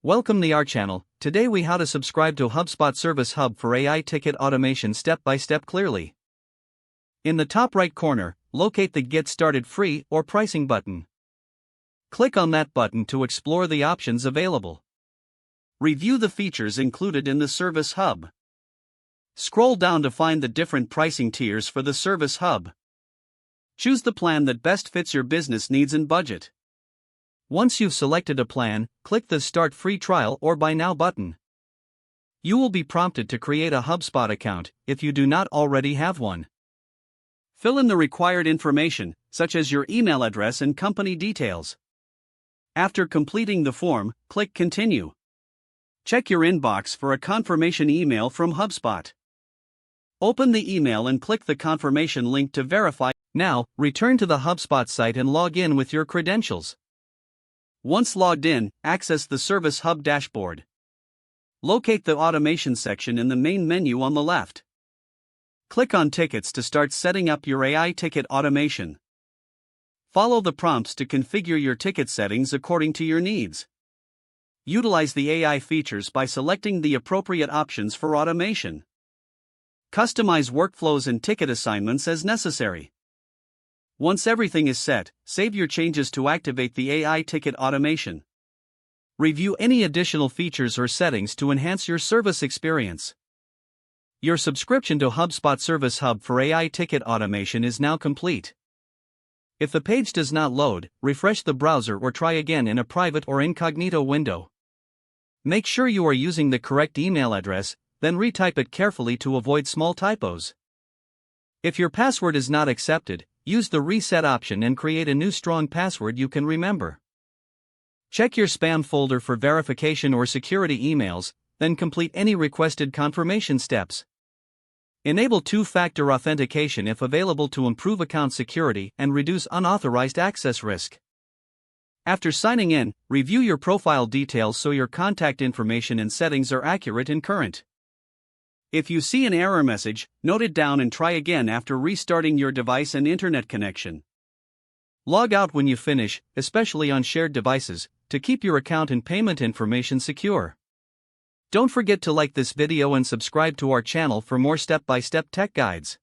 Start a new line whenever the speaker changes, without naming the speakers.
Welcome to our channel. Today we how to subscribe to HubSpot Service Hub for AI ticket automation step by step clearly. In the top right corner, locate the Get Started Free or Pricing button. Click on that button to explore the options available. Review the features included in the Service Hub. Scroll down to find the different pricing tiers for the Service Hub. Choose the plan that best fits your business needs and budget. Once you've selected a plan, click the Start Free Trial or Buy Now button. You will be prompted to create a HubSpot account if you do not already have one. Fill in the required information, such as your email address and company details. After completing the form, click Continue. Check your inbox for a confirmation email from HubSpot. Open the email and click the confirmation link to verify. Now, return to the HubSpot site and log in with your credentials. Once logged in, access the Service Hub dashboard. Locate the Automation section in the main menu on the left. Click on Tickets to start setting up your AI ticket automation. Follow the prompts to configure your ticket settings according to your needs. Utilize the AI features by selecting the appropriate options for automation. Customize workflows and ticket assignments as necessary. Once everything is set, save your changes to activate the AI ticket automation. Review any additional features or settings to enhance your service experience. Your subscription to HubSpot Service Hub for AI ticket automation is now complete. If the page does not load, refresh the browser or try again in a private or incognito window. Make sure you are using the correct email address, then retype it carefully to avoid small typos. If your password is not accepted, use the reset option and create a new strong password you can remember. Check your spam folder for verification or security emails, then complete any requested confirmation steps. Enable two-factor authentication if available to improve account security and reduce unauthorized access risk. After signing in, review your profile details so your contact information and settings are accurate and current. If you see an error message, note it down and try again after restarting your device and internet connection. Log out when you finish, especially on shared devices, to keep your account and payment information secure. Don't forget to like this video and subscribe to our channel for more step-by-step tech guides.